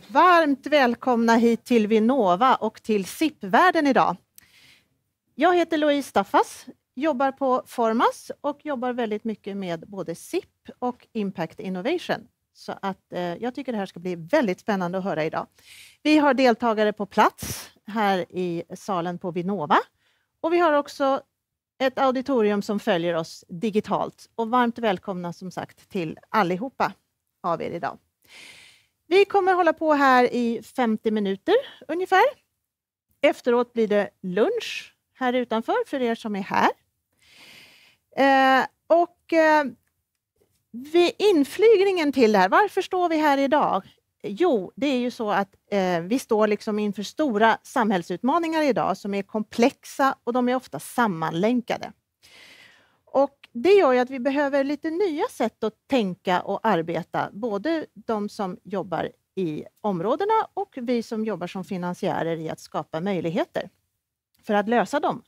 Varmt välkomna hit till Vinnova och till SIP-världen idag. Jag heter Louise Staffas, jobbar på Formas och jobbar väldigt mycket med både SIP och Impact Innovation. Så att jag tycker det här ska bli väldigt spännande att höra idag. Vi har deltagare på plats här i salen på Vinnova. Och vi har också ett auditorium som följer oss digitalt. Och varmt välkomna som sagt till allihopa av er idag. Vi kommer hålla på här i 50 minuter ungefär. Efteråt blir det lunch här utanför för er som är här. Vid inflygningen till det här, varför står vi här idag? Jo, det är ju så att vi står liksom inför stora samhällsutmaningar idag som är komplexa och de är ofta sammanlänkade. Och det gör ju att vi behöver lite nya sätt att tänka och arbeta, både de som jobbar i områdena och vi som jobbar som finansiärer i att skapa möjligheter för att lösa dem.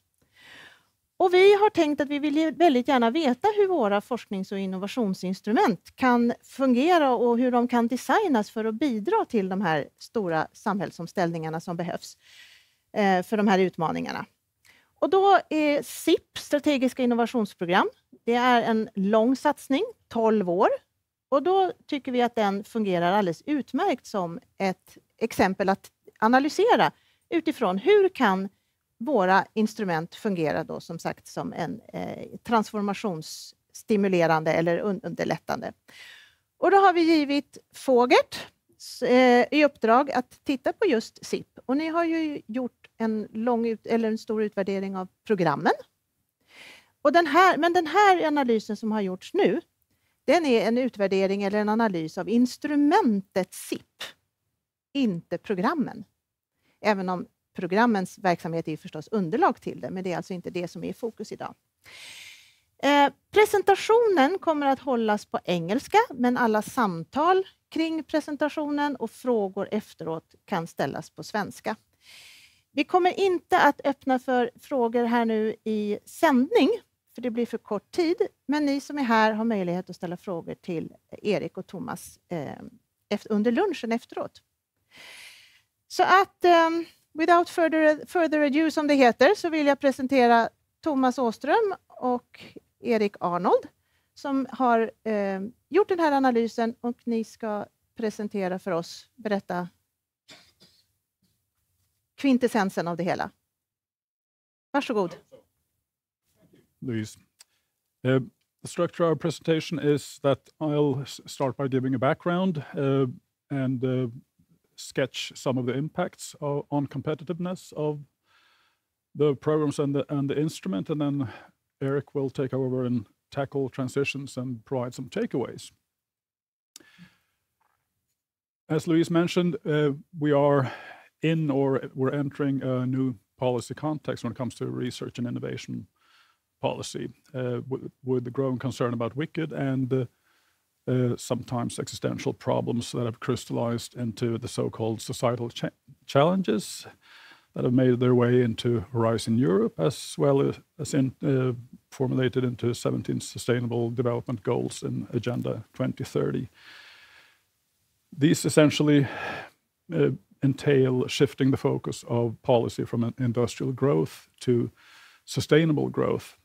Och vi har tänkt att vi vill väldigt gärna veta hur våra forsknings- och innovationsinstrument kan fungera och hur de kan designas för att bidra till de här stora samhällsomställningarna som behövs för de här utmaningarna. Och då är SIP, strategiska innovationsprogram, det är en lång satsning, 12 år. Och då tycker vi att den fungerar alldeles utmärkt som ett exempel att analysera utifrån hur kan våra instrument fungerar då som sagt som en transformationsstimulerande eller underlättande. Och då har vi givit Fogert i uppdrag att titta på just SIP. Och ni har ju gjort en stor utvärdering av programmen. Och den här analysen som har gjorts nu, den är en utvärdering eller en analys av instrumentet SIP, inte programmen. Även om programmens verksamhet är förstås underlag till det, men det är alltså inte det som är i fokus idag. Presentationen kommer att hållas på engelska, men alla samtal kring presentationen och frågor efteråt kan ställas på svenska. Vi kommer inte att öppna för frågor här nu i sändning, för det blir för kort tid, men ni som är här har möjlighet att ställa frågor till Erik och Thomas under lunchen efteråt. Så att without further ado som det heter så vill jag presentera Thomas Åström och Erik Arnold som har gjort den här analysen och ni ska presentera för oss, berätta kvintessensen av det hela. Varsågod. Louise. The structure of our presentation is that I'll start by giving a background and sketch some of the impacts on competitiveness of the programs and the instrument, and then Eric will take over and tackle transitions and provide some takeaways. As Louise mentioned, we are we're entering a new policy context when it comes to research and innovation policy, with the growing concern about wicked and sometimes existential problems that have crystallized into the so-called societal challenges that have made their way into Horizon Europe, as well as formulated into 17 Sustainable Development Goals in Agenda 2030. These essentially entail shifting the focus of policy from industrial growth to sustainable growth,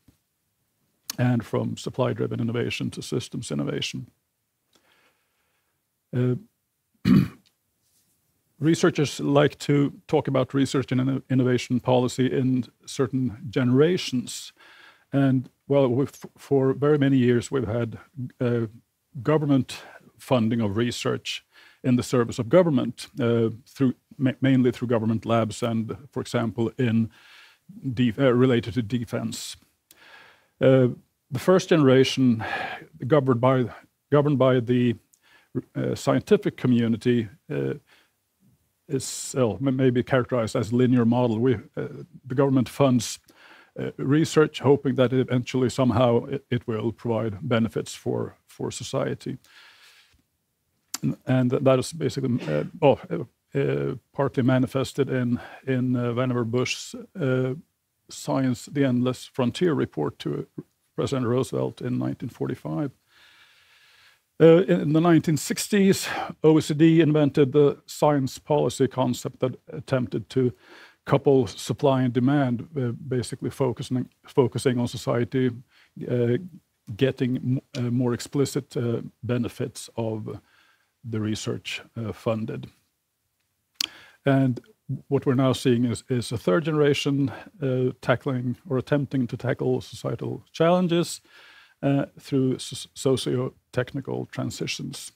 and from supply-driven innovation to systems innovation. Researchers like to talk about research and innovation policy in certain generations. And well, for very many years, we've had government funding of research in the service of government, mainly through government labs and, for example, in related to defense. The first generation, governed by the scientific community, is maybe characterized as linear model. The government funds research, hoping that eventually somehow it will provide benefits for society, and that is basically partly manifested in Vannevar Bush's Science: The Endless Frontier report to President Roosevelt in 1945. In the 1960s, OECD invented the science policy concept that attempted to couple supply and demand, basically focusing on society getting more explicit benefits of the research funded. And what we're now seeing is a third generation tackling or attempting to tackle societal challenges through socio-technical transitions.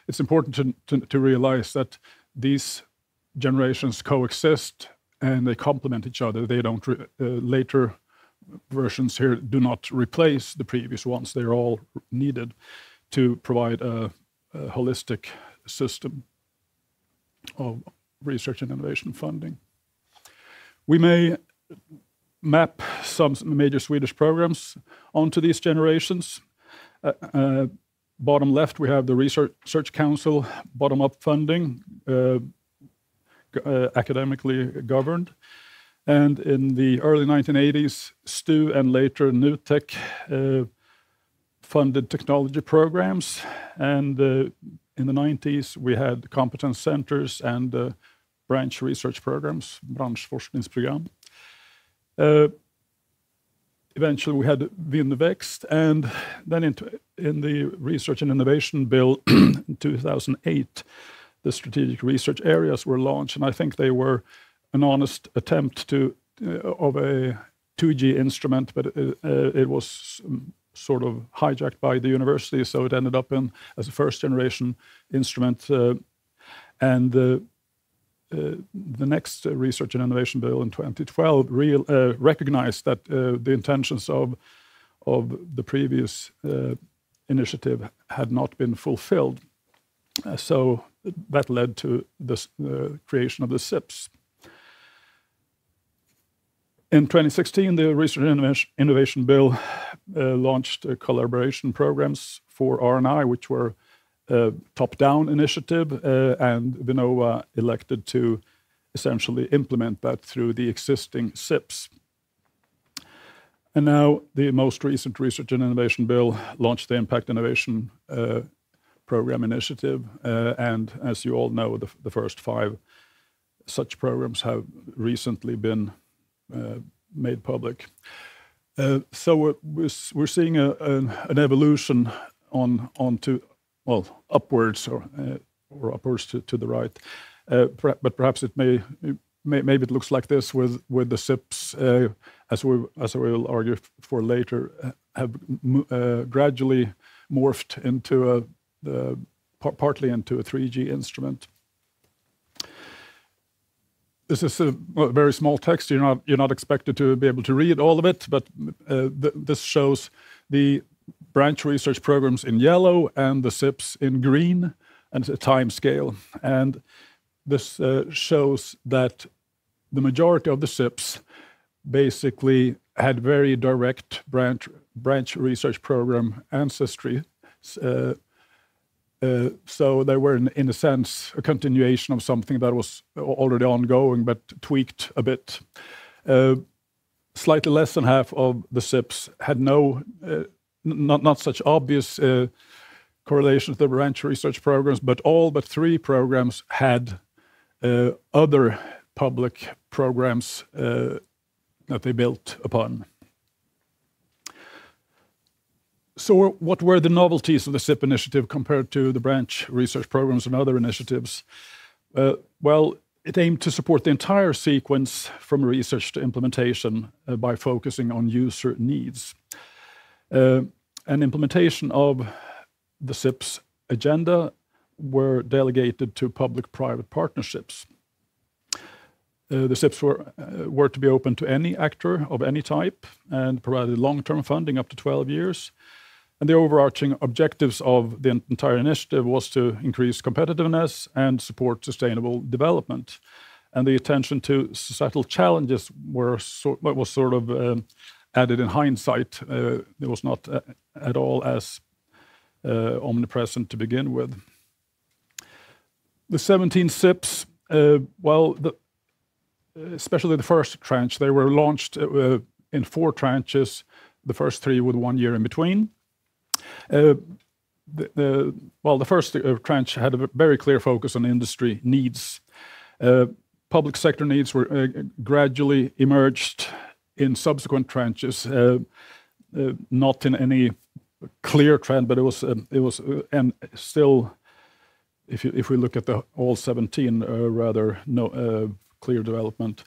It's important to realize that these generations coexist and they complement each other. They don't, later versions here do not replace the previous ones. They're all needed to provide a holistic system of research and innovation funding. We may map some major Swedish programs onto these generations. Bottom left, we have the Research Council bottom-up funding, academically governed. And in the early 1980s, STU and later NUTEC funded technology programs. And in the 90s, we had competence centers and branch research programs, branschforskningsprogram. Eventually, we had Vinnova, and then in the Research and Innovation Bill in 2008, the strategic research areas were launched, and I think they were an honest attempt of a 2G instrument, but it was sort of hijacked by the university, so it ended up as a first-generation instrument. And the next Research and Innovation Bill in 2012 recognized that the intentions of the previous initiative had not been fulfilled. So that led to the creation of the SIPs. In 2016, the Research and Innovation Bill launched collaboration programs for R&I, which were top-down initiative, and Vinnova elected to essentially implement that through the existing SIPs. And now the most recent Research and Innovation Bill launched the Impact Innovation Program Initiative, and as you all know, the first 5 such programs have recently been made public. So we're seeing an evolution upwards or upwards to the right. But perhaps maybe it looks like this with the SIPs, as we will argue for later, have gradually morphed into partly into a 3G instrument. This is a very small text. You're not expected to be able to read all of it, but this shows the branch research programs in yellow and the SIPs in green, and a time scale. And this shows that the majority of the SIPs basically had very direct branch research program ancestry. So they were, in a sense, a continuation of something that was already ongoing, but tweaked a bit. Slightly less than half of the SIPs had not such obvious correlation to the branch research programs, but all but 3 programs had other public programs that they built upon. So what were the novelties of the SIP initiative compared to the branch research programs and other initiatives? Well, it aimed to support the entire sequence from research to implementation by focusing on user needs. And implementation of the SIP's agenda were delegated to public-private partnerships. The SIPs were to be open to any actor of any type and provided long-term funding up to 12 years. And the overarching objectives of the entire initiative was to increase competitiveness and support sustainable development. And the attention to societal challenges was sort of added in hindsight. It was not at all as omnipresent to begin with. The 17 SIPs, especially the first tranche, they were launched in 4 tranches, the first 3 with 1 year in between. the first tranche had a very clear focus on industry needs. Public sector needs were gradually emerged in subsequent tranches, not in any clear trend, but it was and still, if we look at all 17, rather no clear development.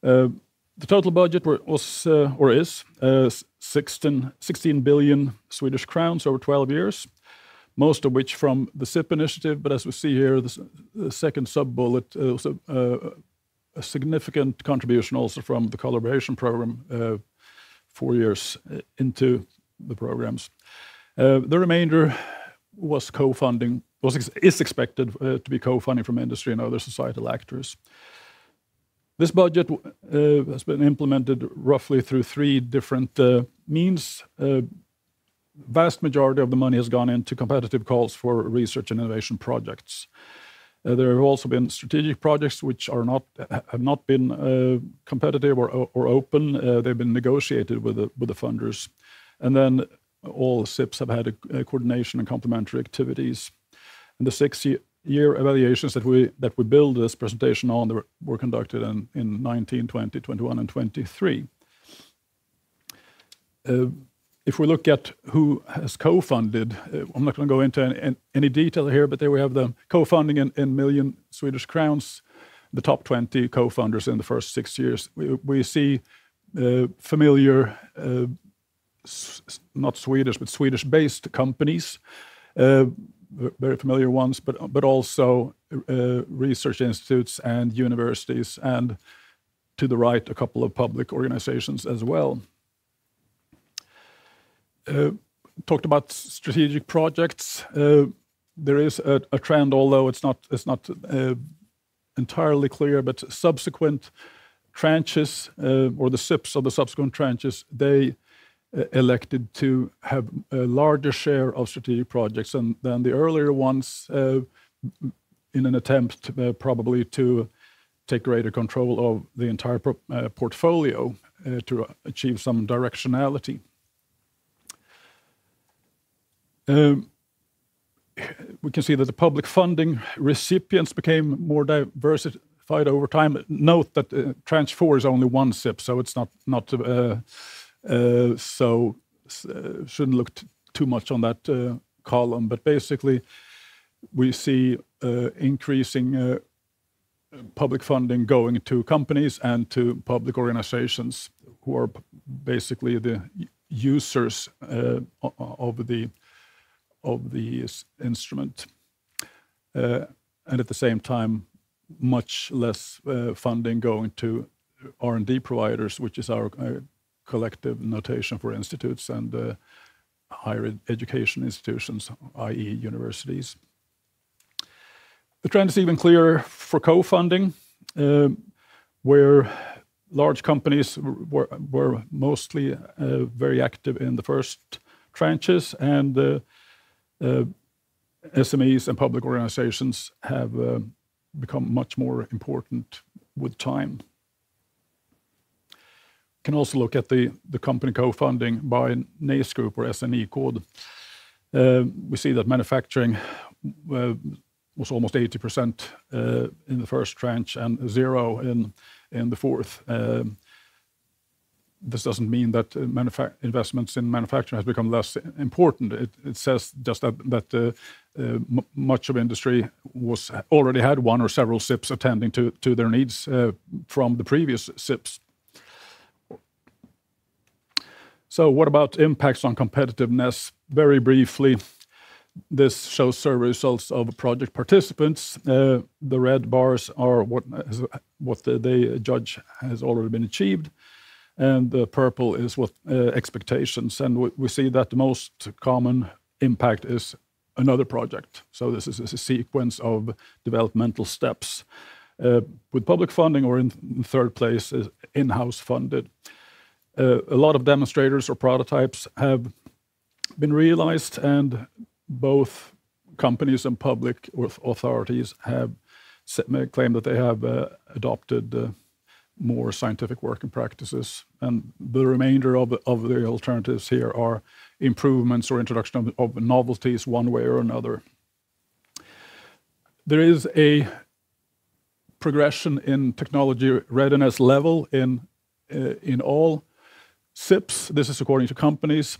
The total budget was or is 16 billion Swedish crowns over 12 years, most of which from the SIP initiative. But as we see here, the second sub-bullet was a significant contribution also from the collaboration program 4 years into the programs. The remainder was co-funding, is expected to be co-funding from industry and other societal actors. This budget has been implemented roughly through 3 different means. Vast majority of the money has gone into competitive calls for research and innovation projects. There have also been strategic projects which have not been competitive or open. They've been negotiated with the funders, and then all SIPs have had a coordination and complementary activities. And the 6-year evaluations that we build this presentation on were conducted in 19, 20, 21, and 23. If we look at who has co-funded, I'm not going to go into any detail here, but there we have the co-funding in million Swedish crowns, the top 20 co-funders in the first 6 years. We see familiar, not Swedish, but Swedish-based companies, very familiar ones, but also research institutes and universities, and to the right, a couple of public organizations as well. Talked about strategic projects. There is a trend, although it's not entirely clear, but subsequent tranches, or the SIPs of the subsequent tranches, they elected to have a larger share of strategic projects than the earlier ones, in an attempt probably to take greater control of the entire portfolio to achieve some directionality. We can see that the public funding recipients became more diversified over time. Note that tranche 4 is only 1 SIP, so it's not so shouldn't look too much on that column. But basically, we see increasing public funding going to companies and to public organizations who are basically the users of the instrument, and at the same time, much less funding going to R&D providers, which is our collective notation for institutes and higher education institutions, i.e. universities. The trend is even clearer for co-funding, where large companies were mostly very active in the first tranches, and SMEs and public organizations have become much more important with time. You can also look at the company co-funding by NACE group or SNE code. We see that manufacturing was almost 80% in the first tranche and 0 in the fourth. This doesn't mean that investments in manufacturing has become less important. It says just that much of industry already had 1 or several SIPs attending to their needs from the previous SIPs. So what about impacts on competitiveness? Very briefly, this shows survey results of project participants. The red bars are what they judge has already been achieved, and the purple is what expectations. And we see that the most common impact is another project. So this is a sequence of developmental steps. With public funding, or in third place, is in-house funded. A lot of demonstrators or prototypes have been realized, and both companies and public authorities have claimed that they have adopted more scientific working practices. And the remainder of the alternatives here are improvements or introduction of novelties one way or another. There is a progression in technology readiness level in all SIPs. This is according to companies.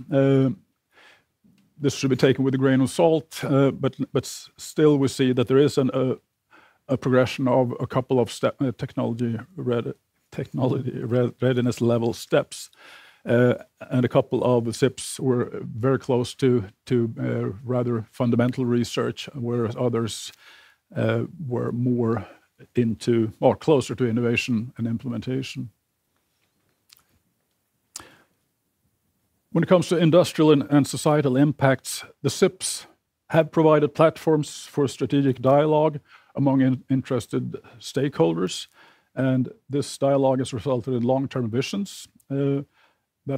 This should be taken with a grain of salt, but still we see that there is a progression of a couple of technology readiness level steps, and a couple of SIPs were very close to rather fundamental research, whereas others were more into or closer to innovation and implementation. When it comes to industrial and societal impacts, the SIPs have provided platforms for strategic dialogue among interested stakeholders, and this dialogue has resulted in long-term visions that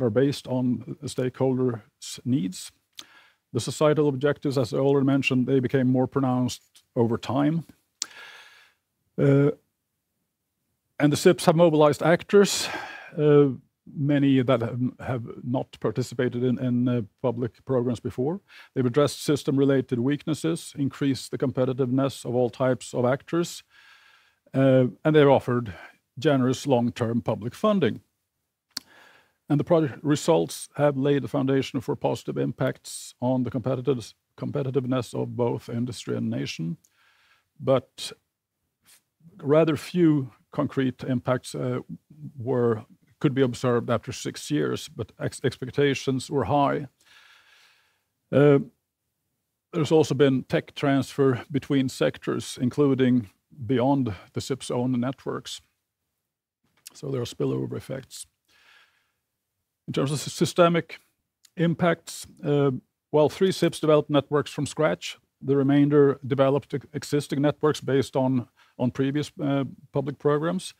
are based on the stakeholders' needs. The societal objectives, as I already mentioned, they became more pronounced over time. And the SIPs have mobilized actors, many that have not participated in public programs before. They've addressed system-related weaknesses, increased the competitiveness of all types of actors, and they've offered generous long-term public funding. And the project results have laid the foundation for positive impacts on the competitiveness of both industry and nation, but rather few concrete impacts could be observed after 6 years, but expectations were high. There's also been tech transfer between sectors, including beyond the SIP's own networks. So there are spillover effects. In terms of systemic impacts, while 3 SIPs developed networks from scratch, the remainder developed existing networks based on previous public programs.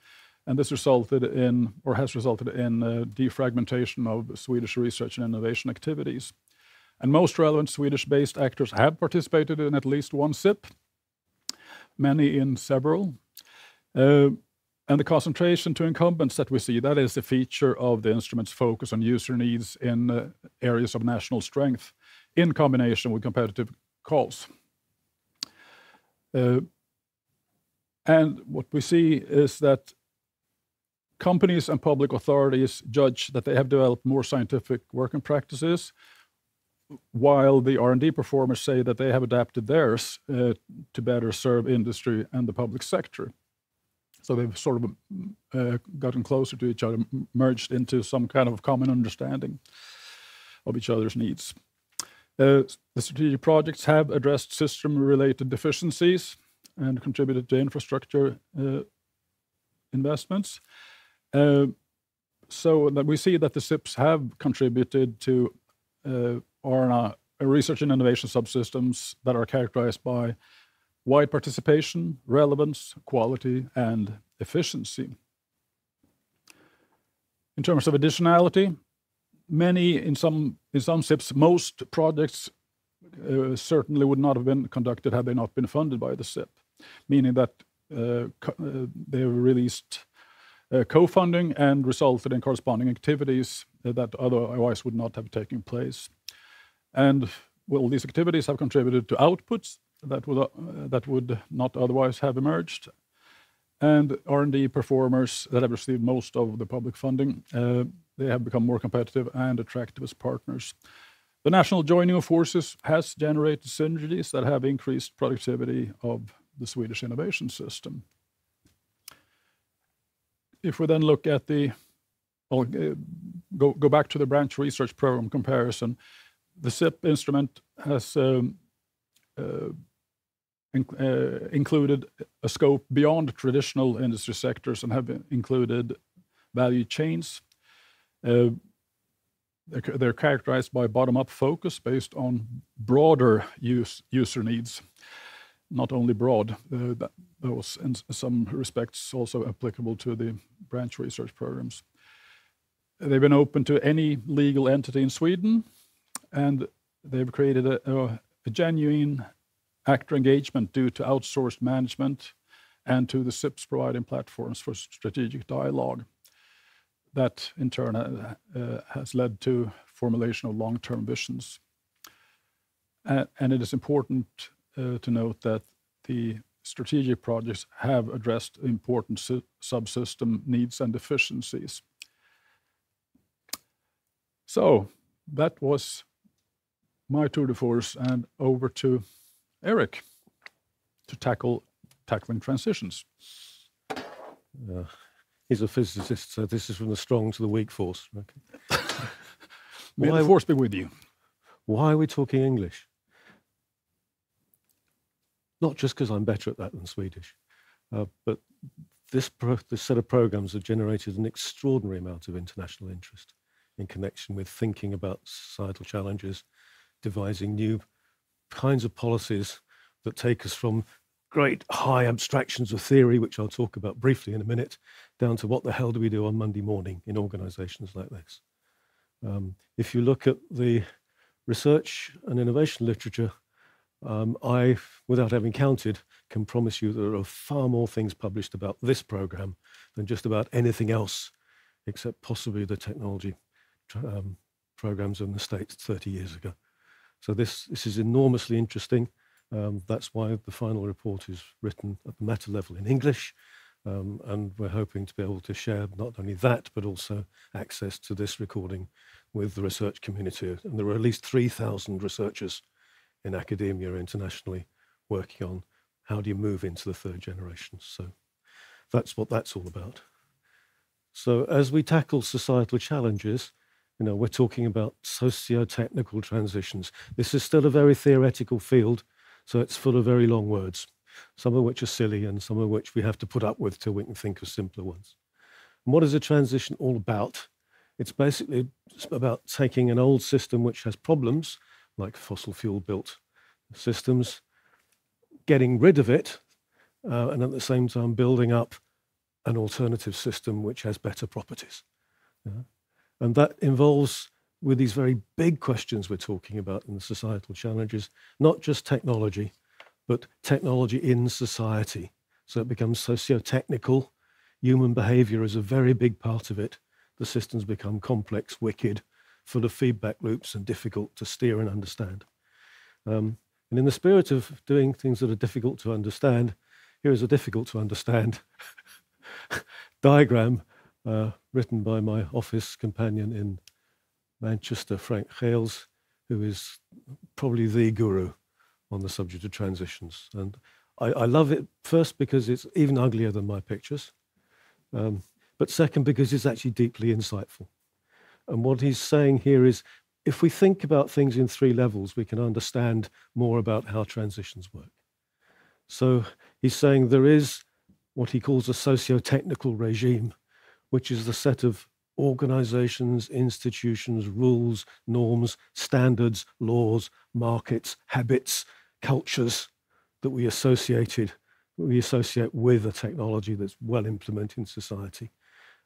And this resulted in, or has resulted in, defragmentation of Swedish research and innovation activities. And most relevant Swedish-based actors have participated in at least one SIP, many in several. And the concentration to incumbents that we see, that is a feature of the instrument's focus on user needs in areas of national strength in combination with competitive calls. And what we see is that companies and public authorities judge that they have developed more scientific working practices, while the R&D performers say that they have adapted theirs to better serve industry and the public sector. So they've sort of gotten closer to each other, merged into some kind of common understanding of each other's needs. The strategic projects have addressed system-related deficiencies and contributed to infrastructure investments. So that we see that the SIPs have contributed to research and innovation subsystems that are characterized by wide participation, relevance, quality, and efficiency. In terms of additionality, in some SIPs, most projects certainly would not have been conducted had they not been funded by the SIP, meaning that they released co-funding and resulted in corresponding activities that otherwise would not have taken place. And well, these activities have contributed to outputs that would not otherwise have emerged. And R&D performers that have received most of the public funding, they have become more competitive and attractive as partners. The national joining of forces has generated synergies that have increased productivity of the Swedish innovation system. If we then look at go back to the branch research program comparison, the SIP instrument has included a scope beyond traditional industry sectors and have included value chains. They're characterized by bottom-up focus based on broader user needs, not only broad. That was in some respects also applicable to the branch research programs. They've been open to any legal entity in Sweden, and they've created a genuine actor engagement due to outsourced management and to the SIPs providing platforms for strategic dialogue. That in turn has led to formulation of long-term visions. And it is important to note that the strategic projects have addressed important subsystem needs and deficiencies. So that was my tour de force, and over to Eric to tackling transitions. He's a physicist, so this is from the strong to the weak force. Okay. May the force be with you. Why are we talking English? Not just because I'm better at that than Swedish, but this set of programs have generated an extraordinary amount of international interest in connection with thinking about societal challenges, devising new kinds of policies that take us from great high abstractions of theory, which I'll talk about briefly in a minute, down to what the hell do we do on Monday morning in organizations like this. If you look at the research and innovation literature, I, without having counted, can promise you there are far more things published about this program than just about anything else, except possibly the technology programs in the States 30 years ago. So this is enormously interesting. That's why the final report is written at the meta level in English. And we're hoping to be able to share not only that, but also access to this recording with the research community. And there are at least 3,000 researchers in academia internationally working on how do you move into the third generation. So that's what that's all about. So as we tackle societal challenges, we're talking about socio-technical transitions. This is still a very theoretical field, so it's full of very long words, some of which are silly and some of which we have to put up with till we can think of simpler ones. And what is a transition all about? It's basically about taking an old system which has problems, like fossil fuel built systems, getting rid of it, and at the same time building up an alternative system which has better properties. And that involves, with these very big questions we're talking about in the societal challenges, not just technology, but technology in society. So it becomes socio-technical. Human behavior is a very big part of it. The systems become complex, wicked, full of feedback loops and difficult to steer and understand. And in the spirit of doing things that are difficult to understand, here is a difficult to understand diagram written by my office companion in Manchester, Frank Hales, who is probably the guru on the subject of transitions. And I love it first because it's even uglier than my pictures, but second because it's actually deeply insightful. And what he's saying here is, if we think about things in three levels, we can understand more about how transitions work. So he's saying there is what he calls a socio-technical regime, which is the set of organizations, institutions, rules, norms, standards, laws, markets, habits, cultures that we associate with a technology that's well implemented in society.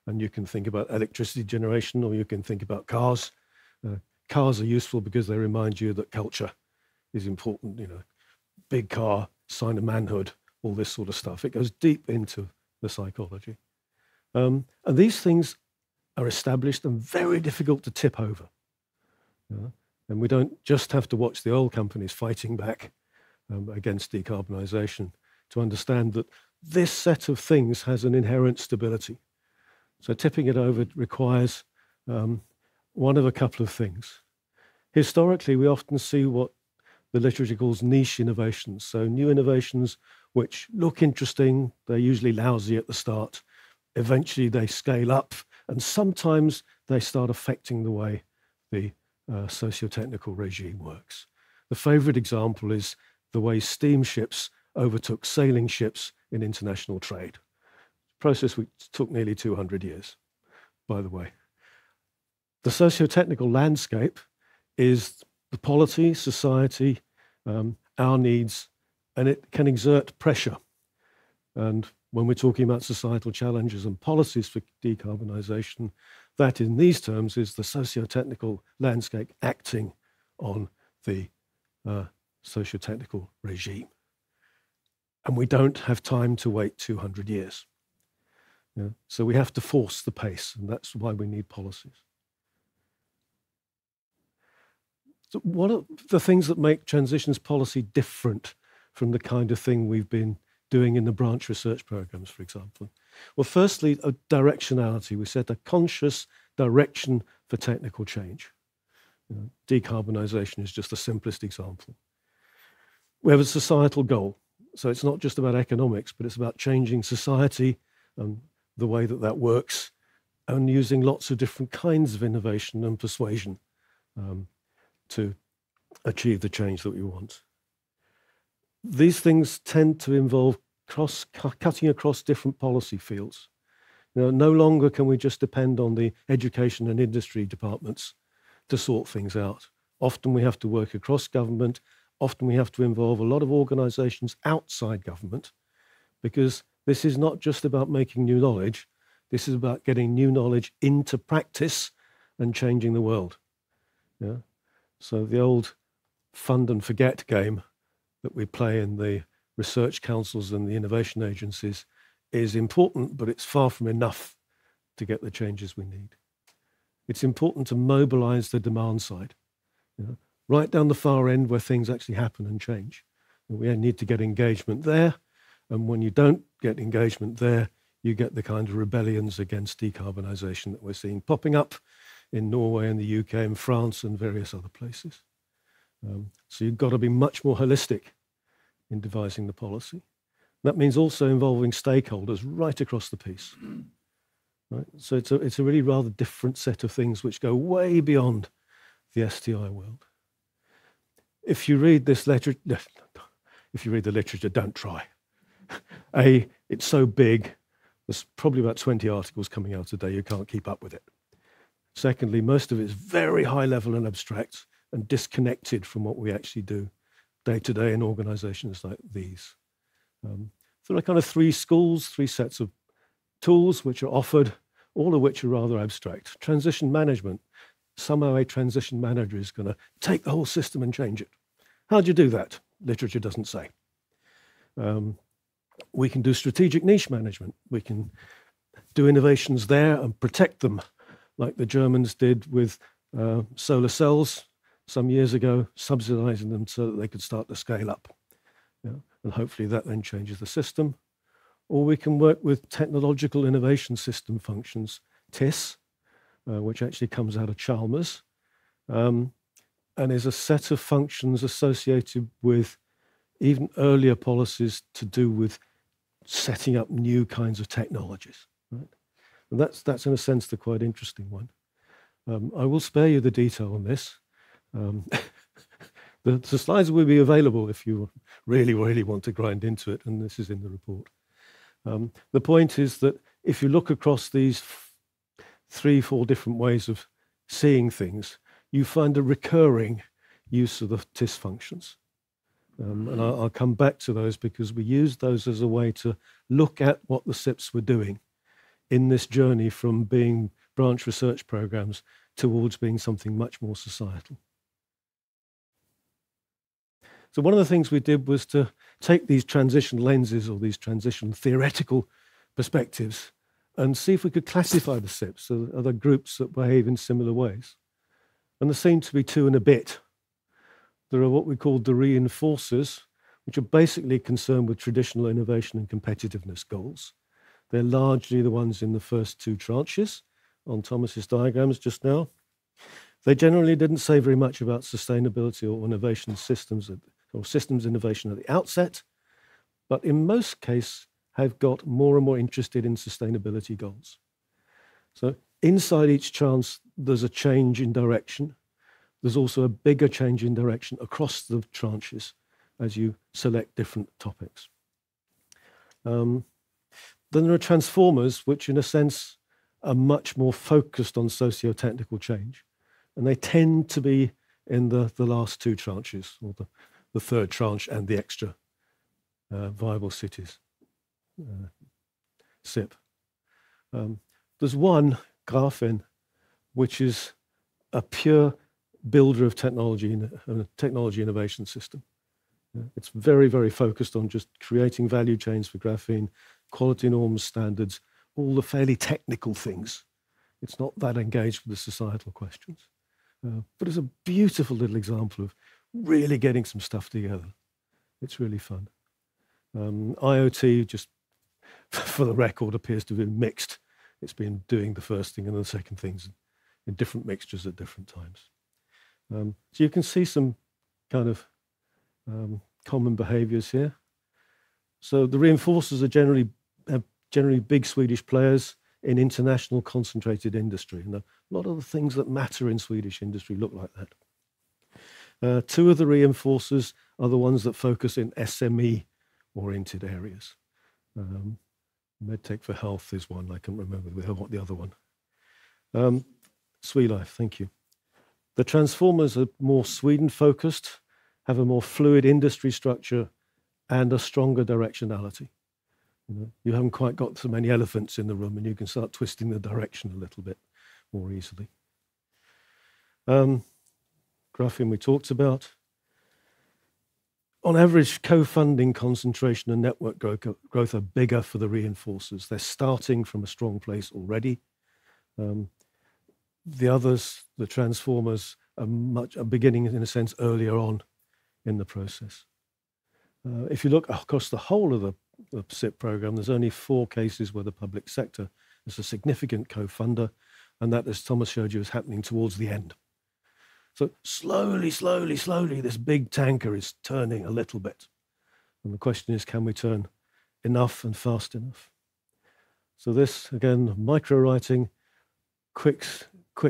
And you can think about electricity generation, or you can think about cars. Cars are useful because they remind you that culture is important, big car, sign of manhood, all this sort of stuff. It goes deep into the psychology. And these things are established and very difficult to tip over. And we don't just have to watch the oil companies fighting back against decarbonisation to understand that this set of things has an inherent stability. So tipping it over requires one of a couple of things. Historically, we often see what the literature calls niche innovations. So new innovations which look interesting, they're usually lousy at the start. Eventually they scale up, and sometimes they start affecting the way the socio-technical regime works. The favourite example is the way steamships overtook sailing ships in international trade. A process which took nearly 200 years, by the way. The socio-technical landscape is the polity, society, our needs, and it can exert pressure. And when we're talking about societal challenges and policies for decarbonisation, that in these terms is the socio-technical landscape acting on the socio-technical regime. and we don't have time to wait 200 years. So we have to force the pace, and that's why we need policies. So what are the things that make transitions policy different from the kind of thing we've been doing in the branch research programs, for example? Well, firstly, a directionality. We set a conscious direction for technical change. Decarbonisation is just the simplest example. We have a societal goal. So it's not just about economics, but it's about changing society and the way that that works, and using lots of different kinds of innovation and persuasion to achieve the change that we want. These things tend to involve cutting across different policy fields. No longer can we just depend on the education and industry departments to sort things out. Often we have to work across government. Often we have to involve a lot of organisations outside government, because this is not just about making new knowledge. This is about getting new knowledge into practice and changing the world. So the old fund and forget game that we play in the research councils and the innovation agencies is important, but it's far from enough to get the changes we need. It's important to mobilise the demand side, right down the far end where things actually happen and change. And we need to get engagement there, and when you don't get engagement there, you get the kind of rebellions against decarbonisation that we're seeing popping up in Norway and the UK and France and various other places. So you've got to be much more holistic in devising the policy. That means also involving stakeholders right across the piece. Right? So it's a really rather different set of things which go way beyond the STI world. If you read this if you read the literature, don't try. It's so big, there's probably about 20 articles coming out a day, you can't keep up with it. Secondly, most of it is very high level and abstract and disconnected from what we actually do day to day in organisations like these. There are kind of three schools, three sets of tools which are offered, all of which are rather abstract. Transition management. Somehow a transition manager is going to take the whole system and change it. How do you do that? Literature doesn't say. We can do strategic niche management. We can do innovations there and protect them, like the Germans did with solar cells some years ago, subsidizing them so that they could start to scale up. And hopefully that then changes the system. Or we can work with technological innovation system functions, TIS, which actually comes out of Chalmers, and is a set of functions associated with even earlier policies to do with setting up new kinds of technologies. Right? And that's in a sense the quite interesting one. I will spare you the detail on this. The slides will be available if you really, really want to grind into it, and this is in the report. The point is that if you look across these 3-4 different ways of seeing things, you find a recurring use of the TIS functions. And I'll come back to those because we used those as a way to look at what the SIPs were doing in this journey from being branch research programs towards being something much more societal. So one of the things we did was to take these transition lenses or these transition theoretical perspectives and see if we could classify the SIPs, so other groups that behave in similar ways. And there seem to be two and a bit. There are what we call the reinforcers, which are basically concerned with traditional innovation and competitiveness goals. They're largely the ones in the first two tranches on Thomas's diagrams just now. They generally didn't say very much about sustainability or innovation systems or systems innovation at the outset, but in most cases have got more and more interested in sustainability goals. So inside each tranche, there's a change in direction. There's also a bigger change in direction across the tranches as you select different topics. Then there are transformers, which in a sense are much more focused on socio-technical change. And they tend to be in the last two tranches, or the third tranche and the extra viable cities SIP. There's one, Graphen, which is a pure builder of technology, a technology innovation system. It's very, very focused on just creating value chains for graphene, quality norms, standards, all the fairly technical things. It's not that engaged with the societal questions. But it's a beautiful little example of really getting some stuff together. It's really fun. IoT, just for the record, appears to have been mixed. It's been doing the first thing and the second things in different mixtures at different times. So you can see some kind of common behaviours here. So the reinforcers are generally big Swedish players in international concentrated industry. And a lot of the things that matter in Swedish industry look like that. Two of the reinforcers are the ones that focus in SME-oriented areas. MedTech for Health is one. I can't remember what the other one. SweLife, thank you. The transformers are more Sweden-focused, have a more fluid industry structure, and a stronger directionality. You haven't quite got so many elephants in the room, and you can start twisting the direction a little bit more easily. Graphene we talked about. On average, co-funding concentration and network growth are bigger for the reinforcers. They're starting from a strong place already. The others, the transformers, are beginning, in a sense, earlier on in the process. If you look across the whole of the SIP program, there's only 4 cases where the public sector is a significant co-funder, and that, as Thomas showed you, is happening towards the end. So slowly, this big tanker is turning a little bit. And the question is, can we turn enough and fast enough? So this, again, micro-writing, quick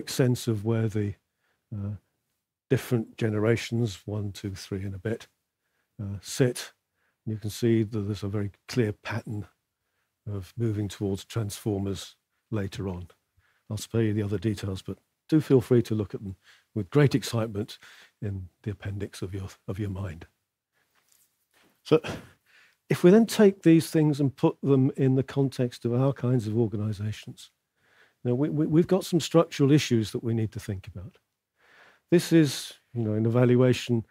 sense of where the different generations, 1, 2, 3 and a bit, sit. You can see that there's a very clear pattern of moving towards transformers later on. I'll spare you the other details, but do feel free to look at them with great excitement in the appendix of your mind. So if we then take these things and put them in the context of our kinds of organizations, now we've got some structural issues that we need to think about. This is, an evaluation,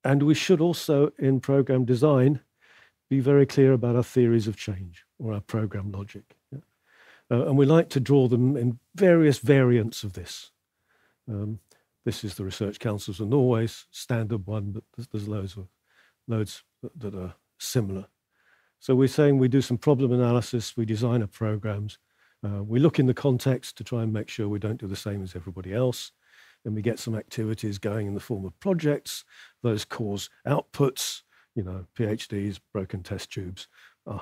and we should also, in program design, be very clear about our theories of change or our program logic. Yeah? And we like to draw them in various variants of this. This is the Research Councils of Norway's standard one, but there's loads that are similar. So we're saying we do some problem analysis, we design our programs, we look in the context to try and make sure we don't do the same as everybody else, and we get some activities going in the form of projects. Those cause outputs, PhDs, broken test tubes,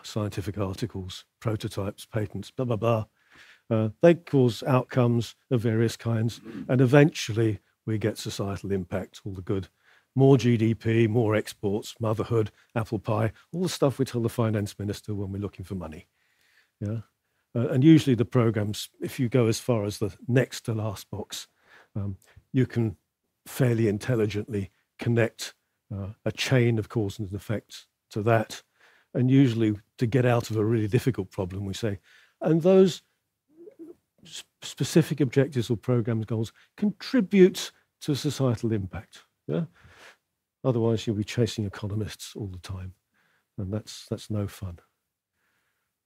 scientific articles, prototypes, patents, blah, blah, blah. They cause outcomes of various kinds, and eventually we get societal impact, all the good. More GDP, more exports, motherhood, apple pie, all the stuff we tell the finance minister when we're looking for money. Yeah? And usually the programs, if you go as far as the next to last box, you can fairly intelligently connect a chain of cause and effects to that. And usually to get out of a really difficult problem, we say, and those specific objectives or program goals contribute to societal impact. Yeah? Otherwise, you'll be chasing economists all the time, and that's no fun.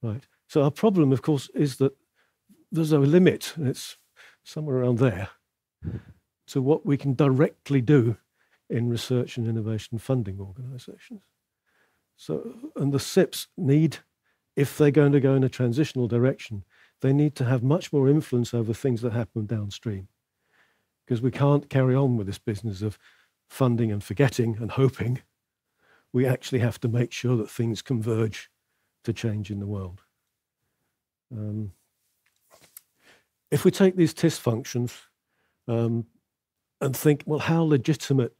Right. So our problem, of course, is that there's a limit, and it's somewhere around there, to what we can directly do in research and innovation funding organisations. So, and the SIPs need, if they're going to go in a transitional direction, they need to have much more influence over things that happen downstream. Because we can't carry on with this business of funding and forgetting and hoping. We actually have to make sure that things converge to change in the world. If we take these TIS functions and think, well, how legitimate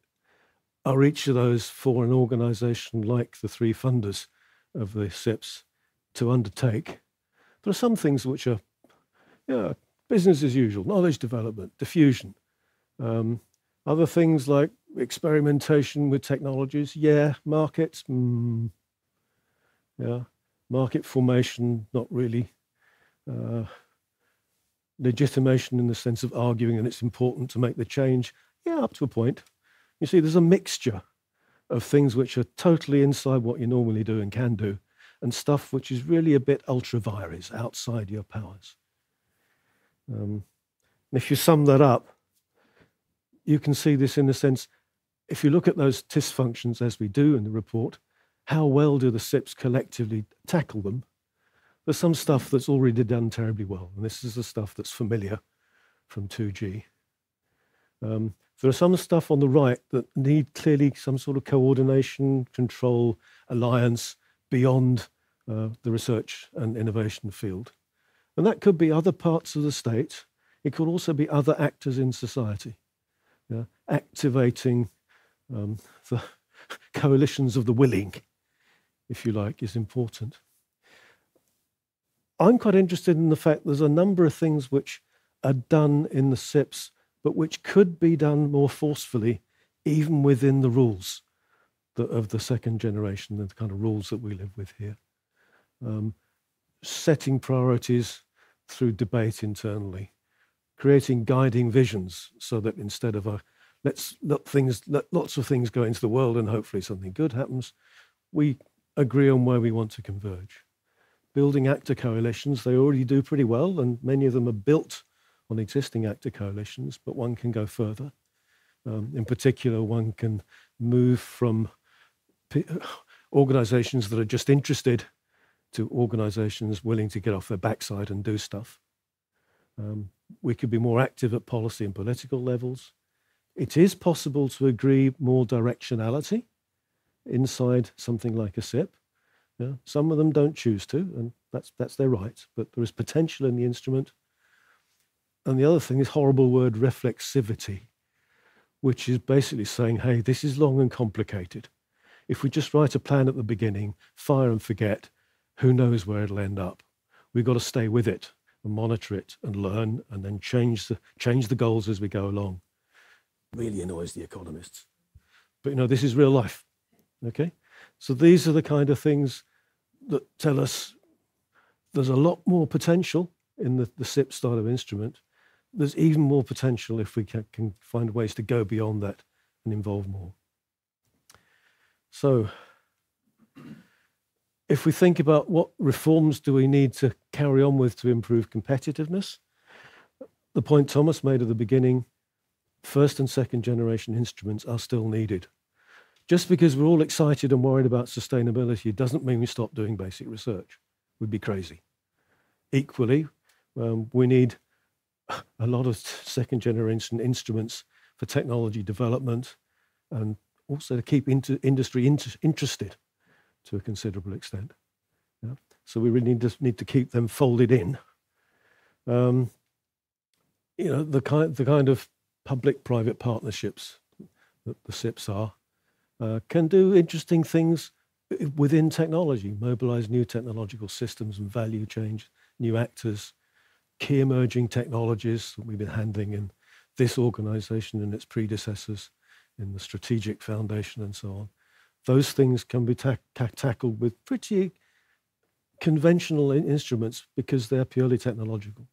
are each of those for an organisation like the 3 funders of the SIPs to undertake? There are some things which are business as usual, knowledge development, diffusion. Other things like experimentation with technologies, markets, market formation, not really. Legitimation in the sense of arguing and it's important to make the change, up to a point. You see, there's a mixture. of things which are totally inside what you normally do and can do, and stuff which is really a bit ultra vires, outside your powers. And if you sum that up, you can see this in the sense, if you look at those TIS functions as we do in the report, how well do the SIPs collectively tackle them? There's some stuff that's already done terribly well, and this is the stuff that's familiar from 2G. There are some stuff on the right that need clearly some sort of coordination, control, alliance beyond the research and innovation field. And that could be other parts of the state. It could also be other actors in society. Activating the coalitions of the willing, if you like, is important. I'm quite interested in the fact there's a number of things which are done in the SIPs, but which could be done more forcefully, even within the rules of the second generation, the kind of rules that we live with here. Setting priorities through debate internally, creating guiding visions so that instead of let lots of things go into the world and hopefully something good happens, we agree on where we want to converge. Building actor coalitions, they already do pretty well, and many of them are built on existing actor coalitions, but one can go further. In particular, one can move from organizations that are just interested to organizations willing to get off their backside and do stuff. We could be more active at policy and political levels. It is possible to agree more directionality inside something like a SIP. Some of them don't choose to, and that's their right, but there is potential in the instrument. And the other thing is horrible word reflexivity, which is basically saying, hey, this is long and complicated. If we just write a plan at the beginning, fire and forget, who knows where it'll end up? We've got to stay with it and monitor it and learn and then change the goals as we go along. Really annoys the economists. But this is real life, okay? So these are the kind of things that tell us there's a lot more potential in the SIP style of instrument. There's even more potential if we can find ways to go beyond that and involve more. So if we think about what reforms do we need to carry on with to improve competitiveness, the point Thomas made at the beginning, first and second generation instruments are still needed. Just because we're all excited and worried about sustainability doesn't mean we stop doing basic research. We'd be crazy. Equally, we need a lot of second generation instruments for technology development and also to keep industry interested to a considerable extent. So we really need to keep them folded in. The kind of public-private partnerships that the SIPs are can do interesting things within technology, mobilize new technological systems and value change, new actors, key emerging technologies that we've been handling in this organization and its predecessors, in the strategic foundation and so on. Those things can be tackled with pretty conventional instruments because they're purely technological.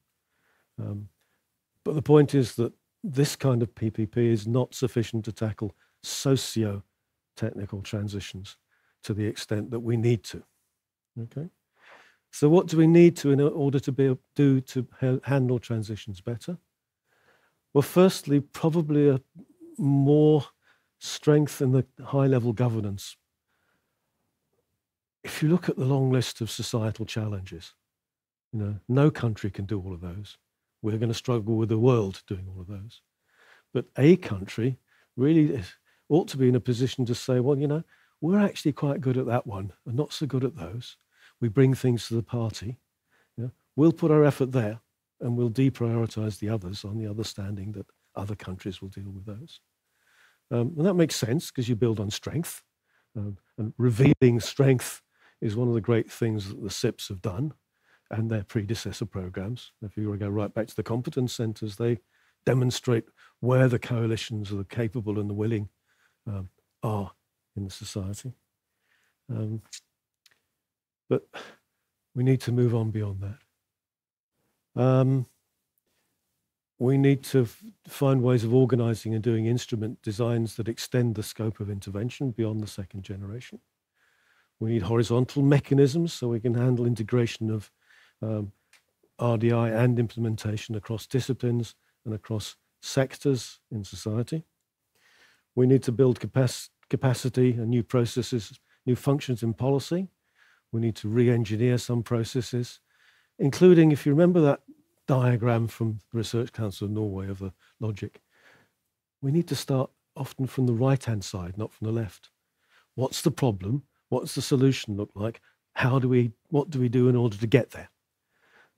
But the point is that this kind of PPP is not sufficient to tackle socio-technical transitions to the extent that we need to. Okay. So what do we need to in order to handle transitions better? Well, firstly, probably a more strength in the high-level governance. If you look at the long list of societal challenges, no country can do all of those. We're going to struggle with the world doing all of those. But a country really ought to be in a position to say, well, we're actually quite good at that one and not so good at those. We bring things to the party. We'll put our effort there and we'll deprioritize the others on the understanding that other countries will deal with those. And that makes sense because you build on strength. And revealing strength is one of the great things that the SIPs have done and their predecessor programs. If you want to go right back to the competence centers, they demonstrate where the coalitions of the capable and the willing are in the society. But we need to move on beyond that. We need to find ways of organizing and doing instrument designs that extend the scope of intervention beyond the second generation. We need horizontal mechanisms so we can handle integration of RDI and implementation across disciplines and across sectors in society. We need to build capacity and new processes, new functions in policy. We need to re-engineer some processes, including, if you remember that diagram from the Research Council of Norway of the logic, we need to start often from the right-hand side, not from the left. What's the problem? What's the solution look like? What do we do in order to get there?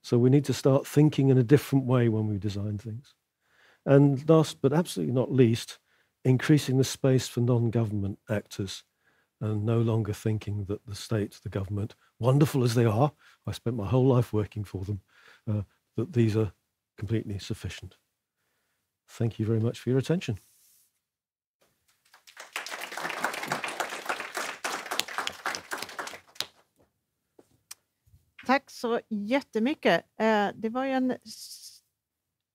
So we need to start thinking in a different way when we design things. And last but absolutely not least, increasing the space for non-government actors and no longer thinking that the state, the government, wonderful as they are, I spent my whole life working for them, that these are completely sufficient. Thank you very much for your attention. Tack så jättemycket. Det var ju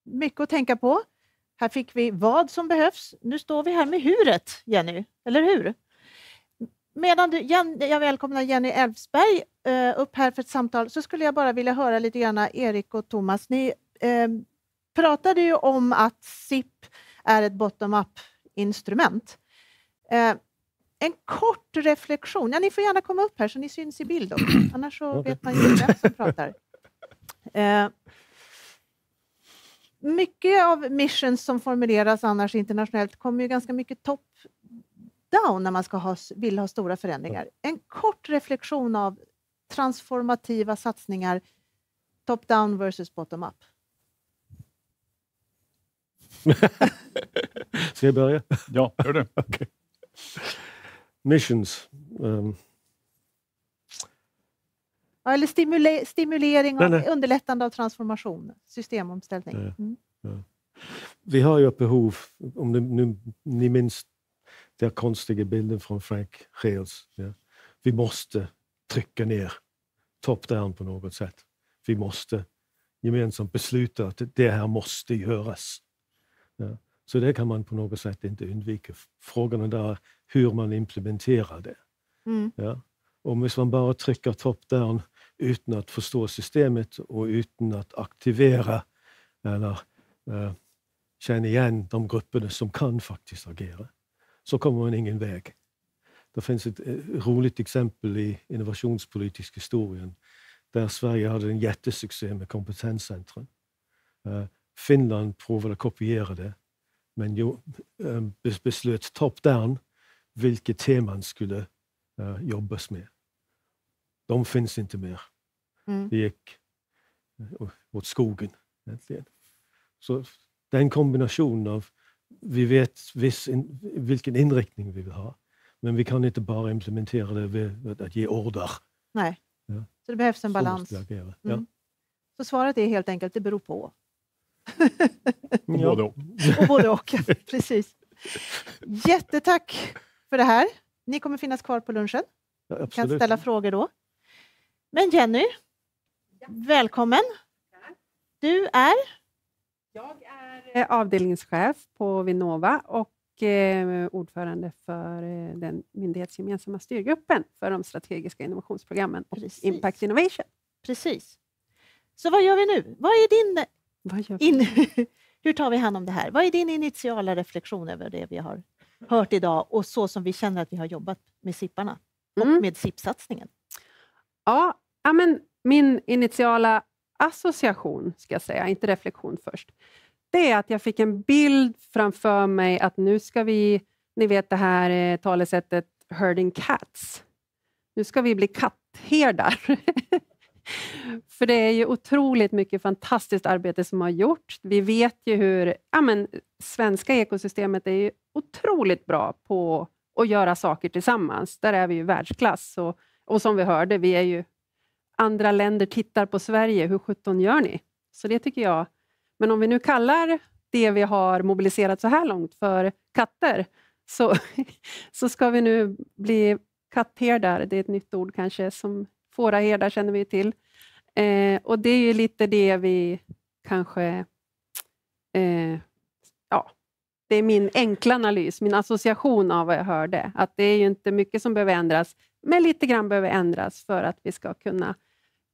mycket att tänka på. Här fick vi vad som behövs. Nu står vi här med huret, Jenny, eller hur? Medan jag välkomnar Jenny Elfsberg upp här för ett samtal, så skulle jag bara vilja höra lite grann, Erik och Thomas. Ni pratade ju om att SIP är ett bottom-up-instrument. En kort reflektion. Ja, ni får gärna komma upp här så ni syns i bild också. Annars så vet man ju vem som pratar. Mycket av missions som formuleras annars internationellt kommer ju ganska mycket top-down när man vill ha stora förändringar. En kort reflektion av transformativa satsningar, top-down versus bottom-up. Ska jag börja? Ja, gör det. Okay. Missions. Eller stimulering och underlättande av transformation, systemomställning. Ja. Vi har ju ett behov, om ni minns den konstiga bilden från Frank Hales. Ja. Vi måste trycka ner top-down på något sätt. Vi måste gemensamt besluta att det här måste göras. Ja. Så det kan man på något sätt inte undvika. Frågan är där hur man implementerar det. Ja. Om man bara trycker top-down utan att förstå systemet och utan att aktivera eller känna igen de grupperna som kan faktiskt agera, så kommer man ingen väg. Det finns ett roligt exempel i innovationspolitisk historien där Sverige hade en jättesuccé med kompetenscentrum. Finland provade att kopiera det, men beslöt top-down vilka teman skulle jobbas med. De finns inte mer. Det gick åt skogen egentligen. Så den kombinationen av vi vet vilken inriktning vi vill ha, men vi kan inte bara implementera det vid att ge order. Nej, ja. Så det behövs en balans. Ja. Så svaret är helt enkelt, det beror på. Både och. Och både och, precis. Jättetack för det här. Ni kommer finnas kvar på lunchen. Ja, absolut. Kan ställa frågor då. Men Jenny, välkommen. Du är? Jag är avdelningschef på Vinnova och ordförande för den myndighetsgemensamma styrgruppen för de strategiska innovationsprogrammen och Impact Innovation. Precis. Så vad gör vi nu? Vad är hur tar vi hand om det här? Vad är din initiala reflektion över det vi har hört idag och så som vi känner att vi har jobbat med SIParna och med SIP-satsningen? Ja, men min initiala association, ska jag säga, inte reflektion först, det är att jag fick en bild framför mig att nu ska vi, ni vet det här talesättet herding cats. Nu ska vi bli kattherdar. För det är ju otroligt mycket fantastiskt arbete som har gjorts. Vi vet ju hur svenska ekosystemet är ju otroligt bra på att göra saker tillsammans. Där är vi ju världsklass. Och som vi hörde, vi är ju andra länder tittar på Sverige. Hur 17 gör ni? Så det tycker jag. Men om vi nu kallar det vi har mobiliserat så här långt för katter, så ska vi nu bli kattherdar. Det är ett nytt ord kanske, som fåraherdar känner vi till. Och det är ju lite det vi kanske det är min enkla analys, min association av vad jag hörde. Att det är ju inte mycket som behöver ändras, men lite grann behöver ändras för att vi ska kunna...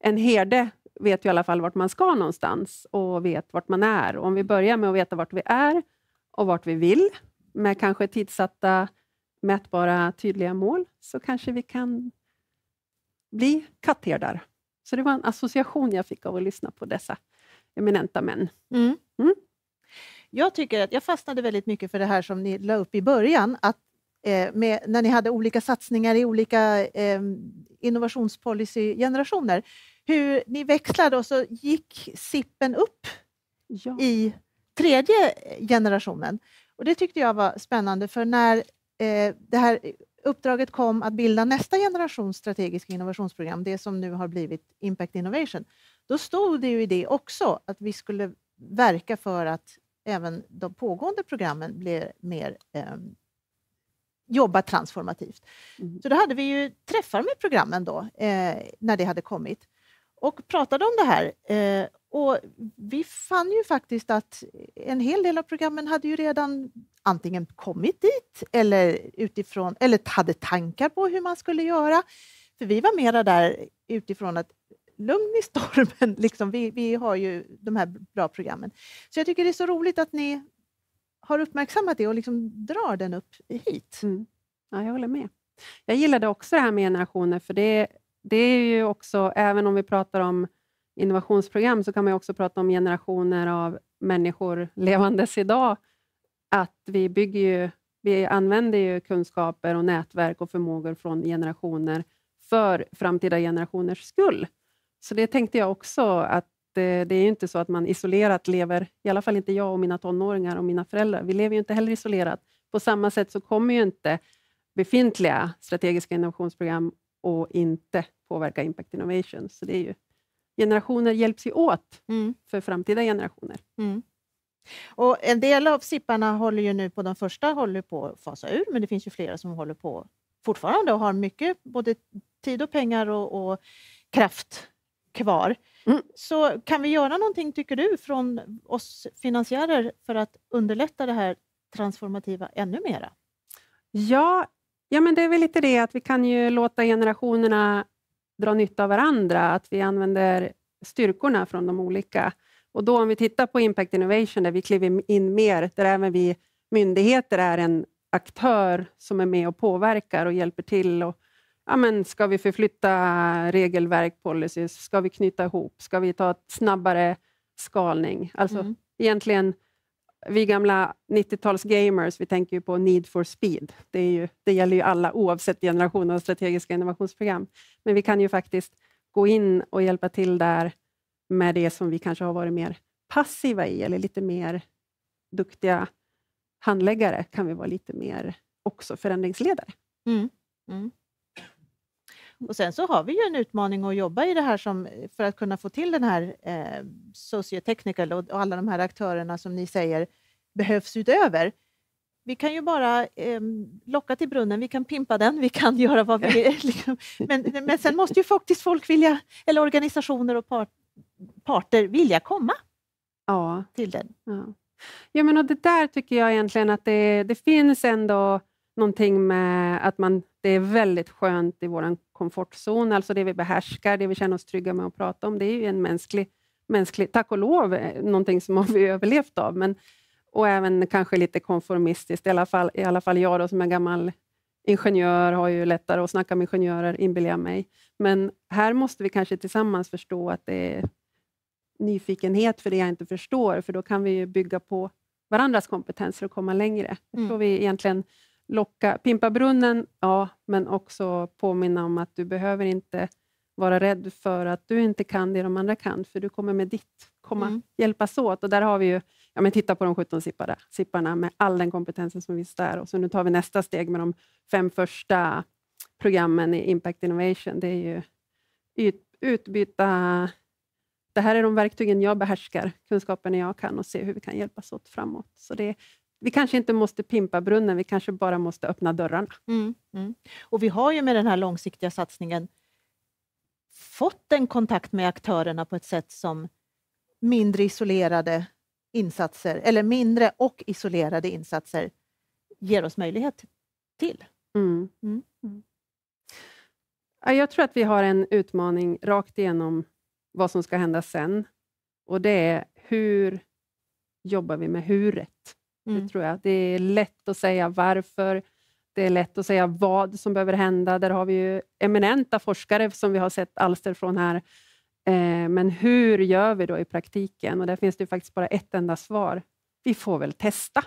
En herde vet ju i alla fall vart man ska någonstans och vet vart man är. Och om vi börjar med att veta vart vi är och vart vi vill, med kanske tidsatta, mätbara, tydliga mål, så kanske vi kan bli kattherdar. Så det var en association jag fick av att lyssna på dessa eminenta män. Jag tycker att jag fastnade väldigt mycket för det här som ni la upp i början, att när ni hade olika satsningar i olika innovationspolicy-generationer, hur ni växlade och så gick sippen upp i tredje generationen. Och det tyckte jag var spännande, för när det här uppdraget kom att bilda nästa generations strategiska innovationsprogram, det som nu har blivit Impact Innovation, då stod det ju i det också att vi skulle verka för att även de pågående programmen blir mer jobba transformativt. Så då hade vi ju träffar med programmen då, när det hade kommit, och pratade om det här. Och vi fann ju faktiskt att en hel del av programmen hade ju redan antingen kommit dit eller hade tankar på hur man skulle göra. För vi var mera där utifrån att lugn i stormen, liksom, vi har ju de här bra programmen. Så jag tycker det är så roligt att ni har uppmärksammat det och liksom drar den upp hit. Ja, jag håller med. Jag gillade också det här med generationer, för det är ju också, även om vi pratar om innovationsprogram, så kan man ju också prata om generationer av människor levandes idag. Att vi använder ju kunskaper och nätverk och förmågor från generationer för framtida generationers skull. Så det tänkte jag också, att det är ju inte så att man isolerat lever, i alla fall inte jag och mina tonåringar och mina föräldrar. Vi lever ju inte heller isolerat. På samma sätt så kommer ju inte befintliga strategiska innovationsprogram och inte påverka Impact Innovation. Så det är ju, generationer hjälps ju åt för framtida generationer. Och en del av sipparna håller ju nu på, de första håller på att fasa ur, men det finns ju flera som håller på fortfarande och har mycket både tid och pengar och kraft kvar. Så kan vi göra någonting, tycker du, från oss finansiärer för att underlätta det här transformativa ännu mera? Ja, men det är väl lite det att vi kan ju låta generationerna dra nytta av varandra, att vi använder styrkorna från de olika. Och då om vi tittar på Impact Innovation, där vi kliver in mer, där även vi myndigheter är en aktör som är med och påverkar och hjälper till. Och, ska vi förflytta regelverk, policies, ska vi knyta ihop, ska vi ta ett snabbare skalning? Alltså egentligen, vi gamla 90-tals gamers, vi tänker ju på need for speed. Det gäller ju alla oavsett generation av strategiska innovationsprogram. Men vi kan ju faktiskt gå in och hjälpa till där med det som vi kanske har varit mer passiva i, eller lite mer duktiga handläggare, kan vi vara lite mer också förändringsledare. Och sen så har vi ju en utmaning att jobba i det här för att kunna få till den här sociotechnical och alla de här aktörerna som ni säger behövs utöver. Vi kan ju bara locka till brunnen, vi kan pimpa den, vi kan göra vad vi liksom. Men sen måste ju faktiskt folk vilja, eller organisationer och parter vilja komma till den. Ja, men och det där tycker jag egentligen att det finns ändå någonting med att det är väldigt skönt i vår komfortzon, alltså det vi behärskar, det vi känner oss trygga med att prata om, det är ju en mänsklig, tack och lov, någonting som har vi överlevt av, och även kanske lite konformistiskt, i alla fall jag då, som är gammal ingenjör, har ju lättare att snacka med ingenjörer, inbillar jag mig. Men här måste vi kanske tillsammans förstå att det är nyfikenhet för det jag inte förstår, för då kan vi ju bygga på varandras kompetenser och komma längre. Jag tror vi egentligen pimpa brunnen, men också påminna om att du behöver inte vara rädd för att du inte kan det de andra kan, för du kommer med hjälpas åt. Och där har vi ju, titta på de 17 sipparna med all den kompetensen som finns där. Och så nu tar vi nästa steg med de 5 första programmen i Impact Innovation. Det är ju utbyta, det här är de verktygen jag behärskar, kunskapen jag kan, och se hur vi kan hjälpas åt framåt. Så vi kanske inte måste pimpa brunnen, vi kanske bara måste öppna dörrarna. Och vi har ju med den här långsiktiga satsningen fått en kontakt med aktörerna på ett sätt som mindre isolerade insatser, eller mindre och isolerade insatser, ger oss möjlighet till. Jag tror att vi har en utmaning rakt igenom vad som ska hända sen. Och det är hur jobbar vi med huret. Det tror jag. Det är lätt att säga varför. Det är lätt att säga vad som behöver hända. Där har vi ju eminenta forskare som vi har sett alster från här. Men hur gör vi då i praktiken? Och där finns det faktiskt bara ett enda svar. Vi får väl testa.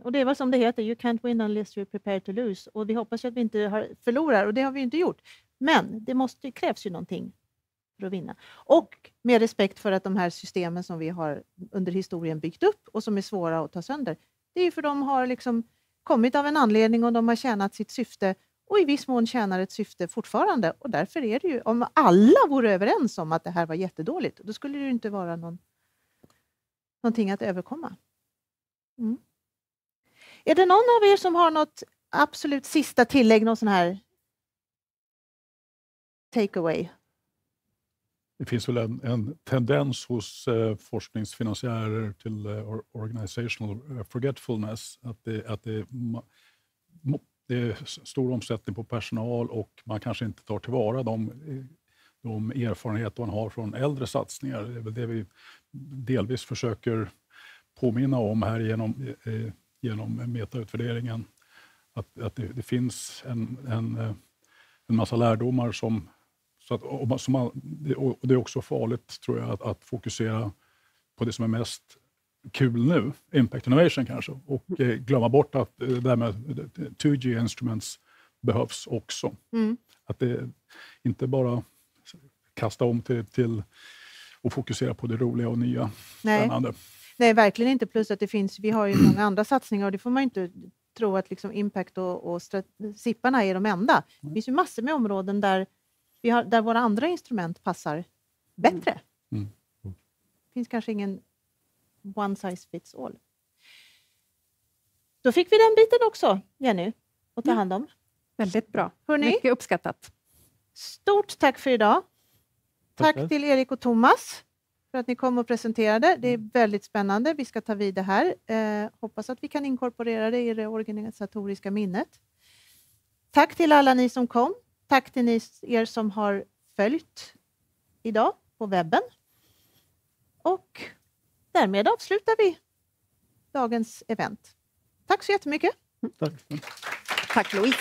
Och det är väl som det heter, you can't win unless you're prepared to lose. Och vi hoppas att vi inte förlorar, och det har vi inte gjort. Men det krävs ju någonting för att vinna. Och med respekt för att de här systemen som vi har under historien byggt upp och som är svåra att ta sönder, det är ju för de har liksom kommit av en anledning och de har tjänat sitt syfte och i viss mån tjänar ett syfte fortfarande. Och därför är det ju, om alla vore överens om att det här var jättedåligt, då skulle det ju inte vara någonting att överkomma. Är det någon av er som har något absolut sista tillägg, någon sån här takeaway? Det finns väl en tendens hos forskningsfinansiärer till organizational forgetfulness, att det är stor omsättning på personal och man kanske inte tar tillvara de erfarenheter man har från äldre satsningar. Det är väl det vi delvis försöker påminna om här genom metautvärderingen. Att det finns en massa lärdomar och det är också farligt, tror jag, att fokusera på det som är mest kul nu, impact innovation kanske, och glömma bort att det där med 2G instruments behövs också. Att det inte bara kasta om till och fokusera på det roliga och nya, spännande. Nej, verkligen inte. Plus att vi har ju många andra satsningar och det får man inte tro att liksom impact och SIPparna är de enda. Det finns ju massor med områden där våra andra instrument passar bättre. Det finns kanske ingen one size fits all. Då fick vi den biten också, Jenny, att ta hand om. Väldigt bra. Hörrni? Mycket uppskattat. Stort tack för idag. Tack till Erik och Thomas för att ni kom och presenterade. Det är väldigt spännande. Vi ska ta vid det här. Hoppas att vi kan inkorporera det i det organisatoriska minnet. Tack till alla ni som kom. Tack till er som har följt idag på webben. Och därmed avslutar vi dagens event. Tack så jättemycket. Tack. Tack Louise.